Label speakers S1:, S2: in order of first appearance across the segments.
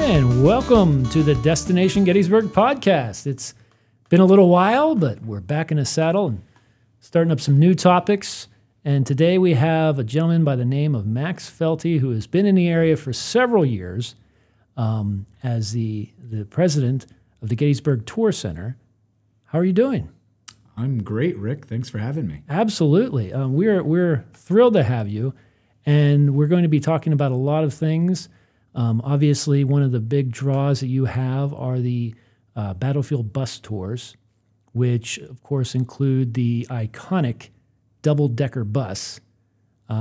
S1: And welcome to the Destination Gettysburg podcast. It's been a little while, but we're back in the saddle and starting up some new topics. And today we have a gentleman by the name of Max Felty, who has been in the area for several years as the president of the Gettysburg Tour Center. How are you doing?
S2: I'm great, Rick. Thanks for having me.
S1: Absolutely. We're thrilled to have you, and we're going to be talking about a lot of things. Obviously, one of the big draws that you have are the battlefield bus tours, which, of course, include the iconic double-decker bus,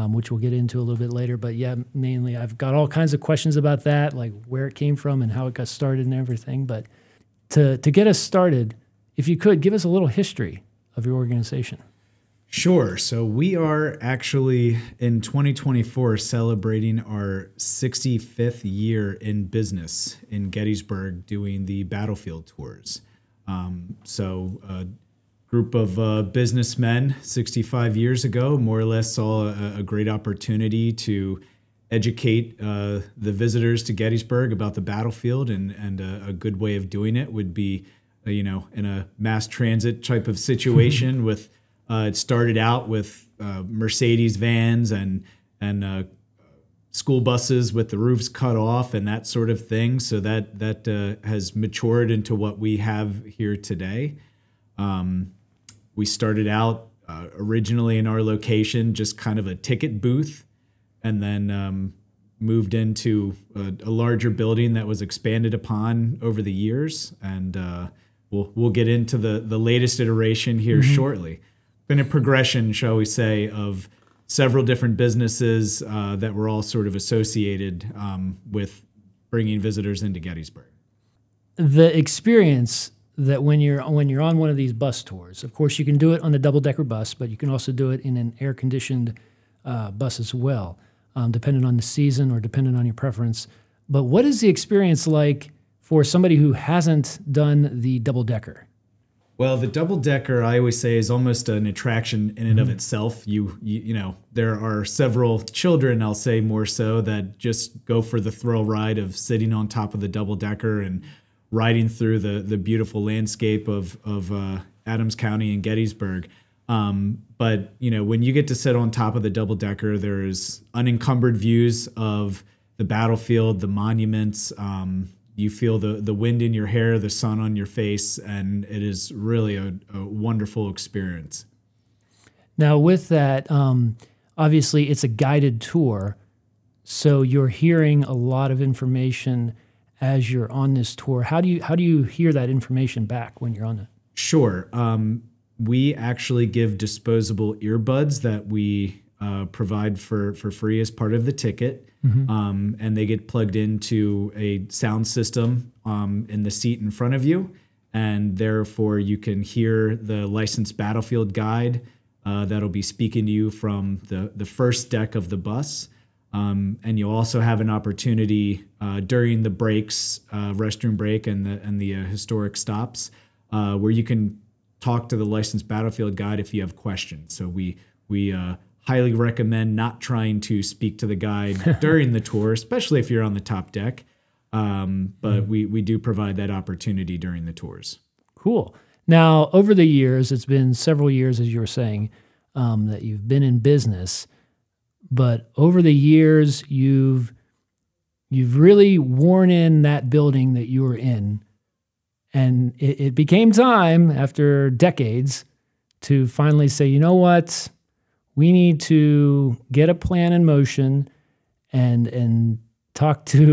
S1: which we'll get into a little bit later. But yeah, mainly I've got all kinds of questions about that, like where it came from and how it got started and everything. But to get us started, if you could, give us a little history of your organization.
S2: Sure. So we are actually in 2024 celebrating our 65th year in business in Gettysburg doing the battlefield tours. So a group of businessmen 65 years ago more or less saw a great opportunity to educate the visitors to Gettysburg about the battlefield, and a good way of doing it would be, in a mass transit type of situation with it started out with Mercedes vans and school buses with the roofs cut off and that sort of thing. So that has matured into what we have here today. We started out originally in our location just kind of a ticket booth, and then moved into a larger building that was expanded upon over the years. And we'll get into the latest iteration here shortly. Been a progression, shall we say, of several different businesses that were all sort of associated with bringing visitors into Gettysburg.
S1: The experience that when you're on one of these bus tours, of course, you can do it on the double-decker bus, but you can also do it in an air-conditioned bus as well, depending on the season or depending on your preference. But what is the experience like for somebody who hasn't done the double-decker?
S2: Well, the double-decker, I always say, is almost an attraction in and of itself. You know, there are several children, I'll say more so, that just go for the thrill ride of sitting on top of the double-decker and riding through the beautiful landscape of Adams County and Gettysburg. But, when you get to sit on top of the double-decker, there's unencumbered views of the battlefield, the monuments. You feel the wind in your hair, the sun on your face, and it is really a wonderful experience.
S1: Now, with that, obviously it's a guided tour, so you're hearing a lot of information as you're on this tour. How do you hear that information back when you're on it?
S2: Sure. We actually give disposable earbuds that we provide for free as part of the ticket. And they get plugged into a sound system in the seat in front of you, and therefore you can hear the licensed battlefield guide that'll be speaking to you from the first deck of the bus. And you'll also have an opportunity during the breaks, restroom break and the historic stops, where you can talk to the licensed battlefield guide if you have questions. So we highly recommend not trying to speak to the guide during the tour, especially if you're on the top deck. But we do provide that opportunity during the tours.
S1: Cool. Now, over the years, it's been several years, as you were saying, that you've been in business. But over the years, you've really worn in that building that you were in. And it became time, after decades, to finally say, you know what? We need to get a plan in motion and talk to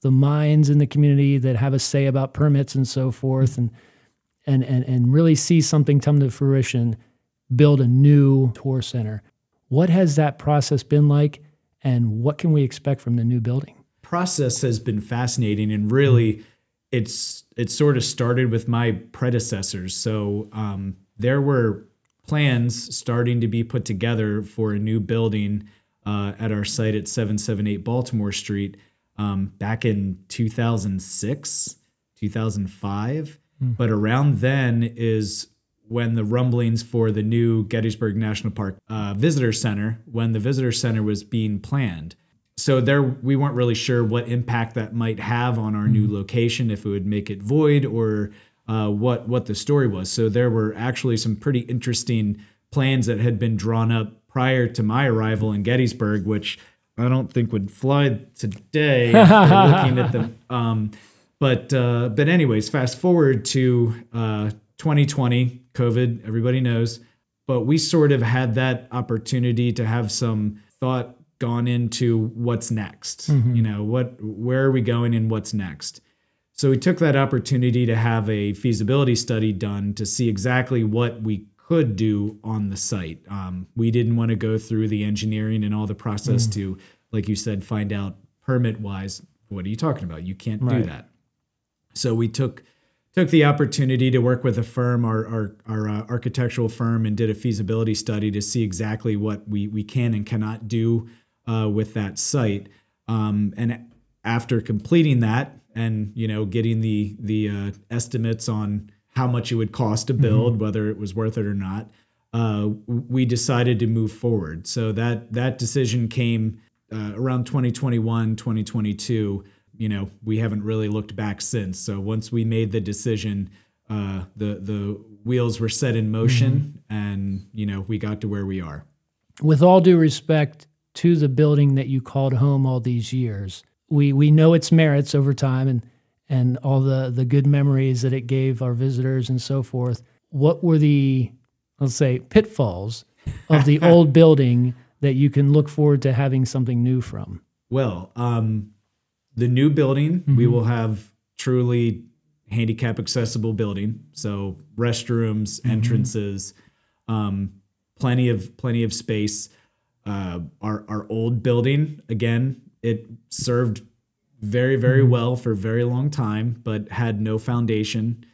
S1: the minds in the community that have a say about permits and so forth, and really see something come to fruition, build a new tour center. What has that process been like, and what can we expect from the new building?
S2: Process has been fascinating, and really it sort of started with my predecessors. So there were plans starting to be put together for a new building at our site at 778 Baltimore Street back in 2006, 2005. But around then is when the rumblings for the new Gettysburg National Park Visitor Center, when the Visitor Center was being planned. So there, we weren't really sure what impact that might have on our new location, if it would make it void, or what the story was. So there were actually some pretty interesting plans that had been drawn up prior to my arrival in Gettysburg, which I don't think would fly today after looking at them. But anyways, fast forward to 2020, COVID, everybody knows. But we sort of had that opportunity to have some thought gone into what's next. You know, where are we going and what's next? So we took that opportunity to have a feasibility study done to see exactly what we could do on the site. We didn't want to go through the engineering and all the process to, like you said, find out permit-wise, what are you talking about? You can't do that. So we took the opportunity to work with a firm, our architectural firm, and did a feasibility study to see exactly what we can and cannot do with that site. And after completing that, and getting the estimates on how much it would cost to build, whether it was worth it or not, we decided to move forward. So that decision came around 2021, 2022. We haven't really looked back since. So once we made the decision, the wheels were set in motion, and we got to where we are.
S1: With all due respect to the building that you called home all these years, we know its merits over time and all the good memories that it gave our visitors and so forth. What were the, let's say, pitfalls of the old building that you can look forward to having something new from?
S2: Well, the new building, we will have truly handicap accessible building. So restrooms, entrances, plenty of space. Our old building, again, it served very, very well for a very long time, but had no foundation.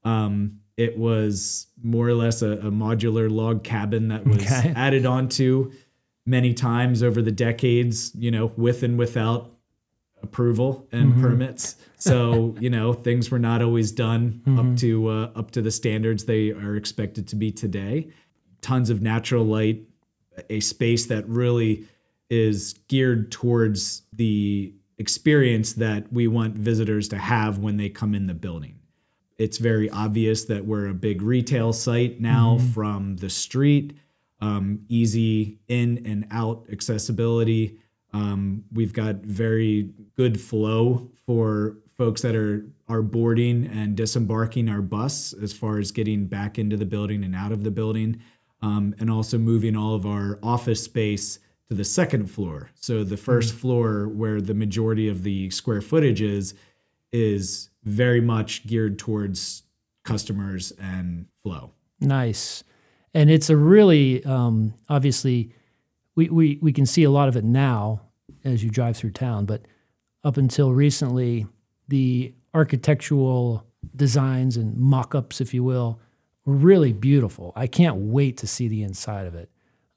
S2: It was more or less a modular log cabin that was added onto many times over the decades, with and without approval and permits. So, things were not always done up to the standards they are expected to be today. Tons of natural light, a space that really is geared towards the experience that we want visitors to have when they come in the building. It's very obvious that we're a big retail site now from the street, easy in and out accessibility. We've got very good flow for folks that are boarding and disembarking our bus as far as getting back into the building and out of the building, and also moving all of our office space to the second floor. So the first floor, where the majority of the square footage is very much geared towards customers and flow.
S1: Nice. And it's a really, obviously, we can see a lot of it now as you drive through town, but up until recently, the architectural designs and mock-ups, if you will, were really beautiful. I can't wait to see the inside of it.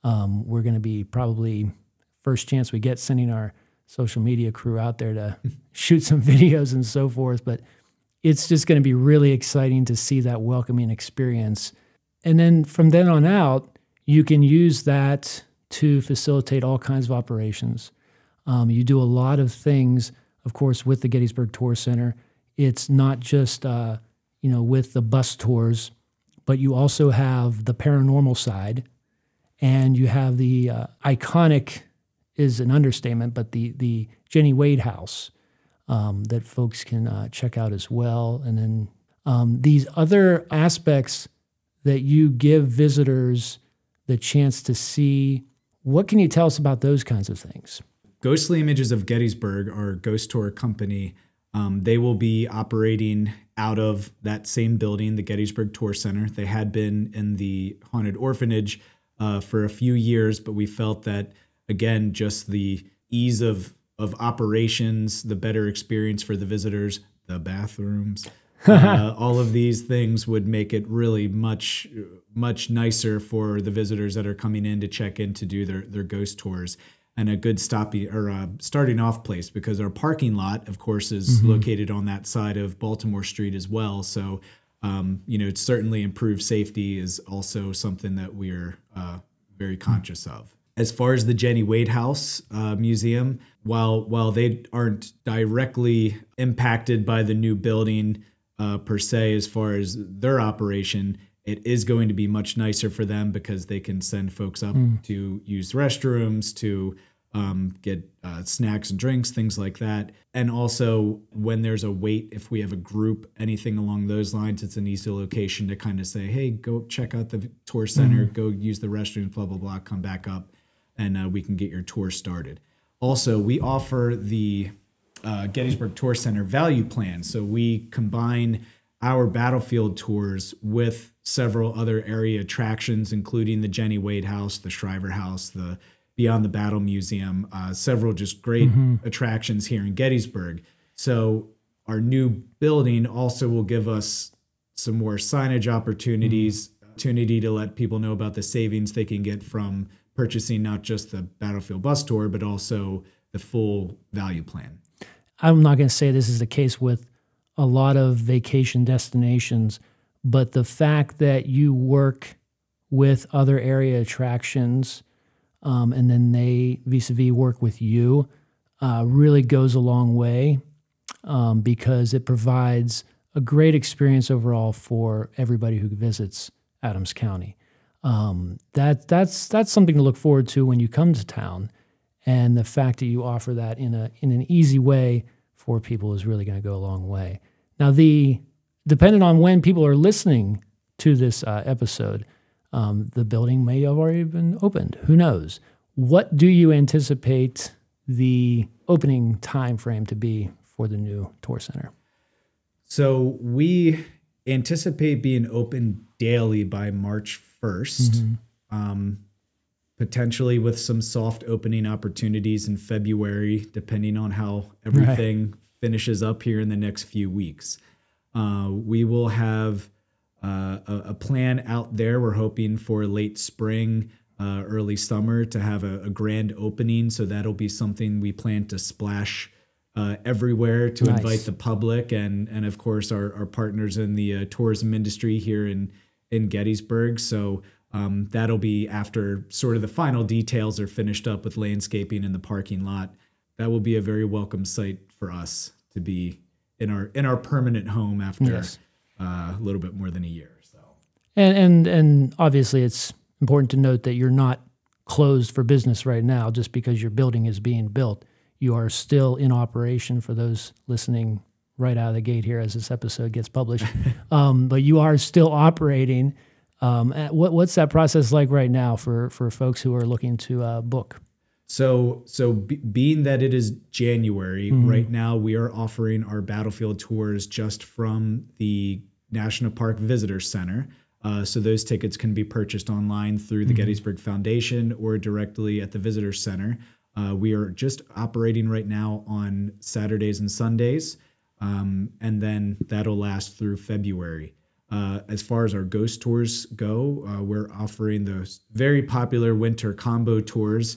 S1: We're going to be probably, first chance we get, sending our social media crew out there to shoot some videos and so forth, but it's just going to be really exciting to see that welcoming experience. And then from then on out, you can use that to facilitate all kinds of operations. You do a lot of things, of course, with the Gettysburg Tour Center. It's not just, with the bus tours, but you also have the paranormal side, and you have the iconic, is an understatement, but the Jenny Wade House that folks can check out as well. And then these other aspects that you give visitors the chance to see. What can you tell us about those kinds of things?
S2: Ghostly Images of Gettysburg, our ghost tour company, they will be operating out of that same building, the Gettysburg Tour Center. They had been in the Haunted Orphanage for a few years, but we felt that, again, just the ease of operations, the better experience for the visitors, the bathrooms, all of these things would make it really much nicer for the visitors that are coming in to check in to do their ghost tours, and a good starting off place, because our parking lot, of course, is located on that side of Baltimore Street as well. So, certainly improved safety is also something that we're very conscious of. As far as the Jenny Wade House Museum, while they aren't directly impacted by the new building per se as far as their operation, it is going to be much nicer for them because they can send folks up to use restrooms, to get snacks and drinks, things like that. And also when there's a wait, if we have a group, anything along those lines, it's an easy location to kind of say, hey, go check out the tour center, go use the restrooms, blah, blah, blah, come back up, and we can get your tour started. Also, we offer the Gettysburg Tour Center value plan. So we combine our battlefield tours with several other area attractions, including the Jenny Wade House, the Shriver House, the Beyond the Battle Museum, several just great attractions here in Gettysburg. So our new building also will give us some more signage opportunities, opportunity to let people know about the savings they can get from purchasing not just the battlefield bus tour, but also the full value plan.
S1: I'm not going to say this is the case with a lot of vacation destinations, but the fact that you work with other area attractions and then they vis-a-vis work with you really goes a long way because it provides a great experience overall for everybody who visits Adams County. That's something to look forward to when you come to town, and the fact that you offer that in an easy way for people is really going to go a long way. Now, depending on when people are listening to this episode, the building may have already been opened. Who knows? What do you anticipate the opening time frame to be for the new tour center?
S2: So we anticipate being open daily by March 1st, potentially with some soft opening opportunities in February, depending on how everything finishes up here in the next few weeks. We will have a plan out there. We're hoping for late spring, early summer to have a grand opening. So that'll be something we plan to splash everywhere to invite the public and of course our partners in the tourism industry here in Gettysburg. So that'll be after sort of the final details are finished up with landscaping in the parking lot. That will be a very welcome sight for us to be in our permanent home after a little bit more than a year. So
S1: and obviously it's important to note that you're not closed for business right now just because your building is being built. You are still in operation for those listening right out of the gate here as this episode gets published. But you are still operating. What's that process like right now for folks who are looking to book?
S2: So being that it is January, right now we are offering our battlefield tours just from the National Park Visitor Center. So those tickets can be purchased online through the Gettysburg Foundation or directly at the Visitor Center. We are just operating right now on Saturdays and Sundays, and then that'll last through February. As far as our ghost tours go, we're offering those very popular winter combo tours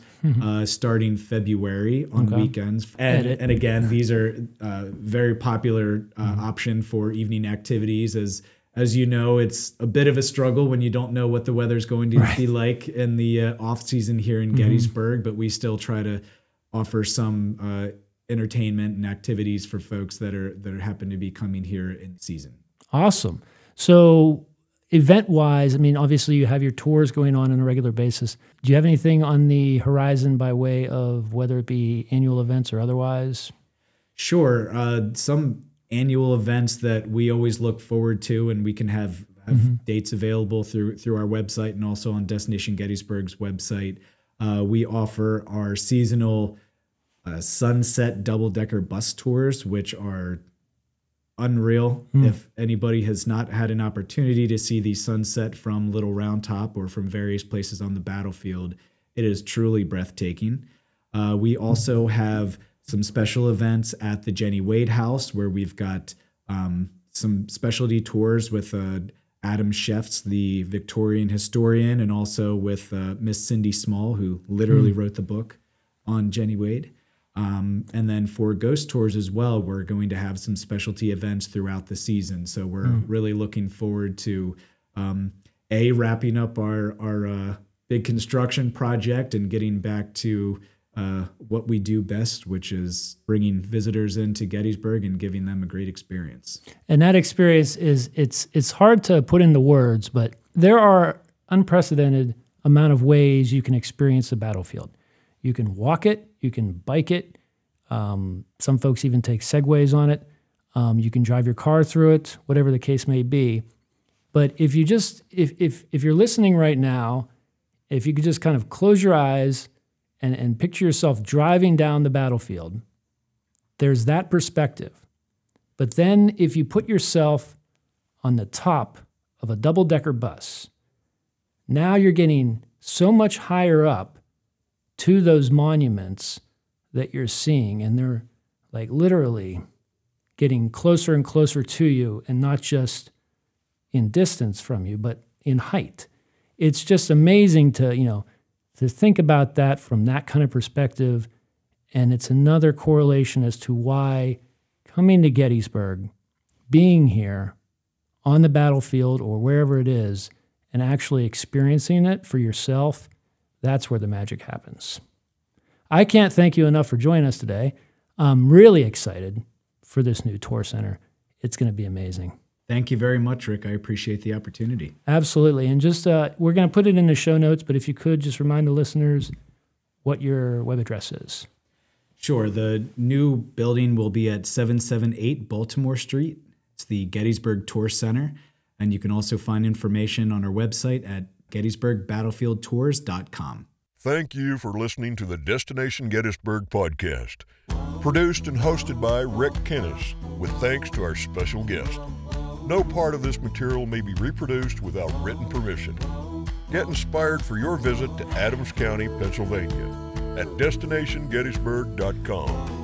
S2: starting February on weekends. And again, these are very popular option for evening activities. As you know, it's a bit of a struggle when you don't know what the weather's going to be like in the off season here in Gettysburg, but we still try to offer some entertainment and activities for folks that happen to be coming here in season.
S1: Awesome. So event-wise, I mean, obviously you have your tours going on a regular basis. Do you have anything on the horizon by way of whether it be annual events or otherwise?
S2: Sure. Some annual events that we always look forward to, and we can have dates available through our website and also on Destination Gettysburg's website. We offer our seasonal sunset double-decker bus tours, which are unreal. If anybody has not had an opportunity to see the sunset from Little Round Top or from various places on the battlefield, it is truly breathtaking. We also have some special events at the Jenny Wade House where we've got some specialty tours with Adam Shefts, the Victorian historian, and also with Miss Cindy Small, who literally wrote the book on Jenny Wade. And then for ghost tours as well, we're going to have some specialty events throughout the season. So we're really looking forward to wrapping up our big construction project and getting back to what we do best, which is bringing visitors into Gettysburg and giving them a great experience.
S1: And that experience it's hard to put into words, but there are unprecedented amount of ways you can experience the battlefield. You can walk it, you can bike it. Some folks even take segways on it. You can drive your car through it, whatever the case may be. But if you just, if you're listening right now, if you could just kind of close your eyes and picture yourself driving down the battlefield, there's that perspective. But then if you put yourself on the top of a double-decker bus, now you're getting so much higher up to those monuments that you're seeing, and they're like literally getting closer and closer to you, and not just in distance from you, but in height. It's just amazing to think about that from that kind of perspective. And it's another correlation as to why coming to Gettysburg, being here on the battlefield or wherever it is, and actually experiencing it for yourself, that's where the magic happens. I can't thank you enough for joining us today. I'm really excited for this new tour center. It's going to be amazing.
S2: Thank you very much, Rick. I appreciate the opportunity.
S1: Absolutely. And just we're going to put it in the show notes, but if you could just remind the listeners what your web address is.
S2: Sure. The new building will be at 778 Baltimore Street. It's the Gettysburg Tour Center. And you can also find information on our website at gettysburgbattlefieldtours.com.
S3: Thank you for listening to the Destination Gettysburg podcast, produced and hosted by Rick Kennis, with thanks to our special guest. No part of this material may be reproduced without written permission. Get inspired for your visit to Adams County, Pennsylvania at destinationgettysburg.com.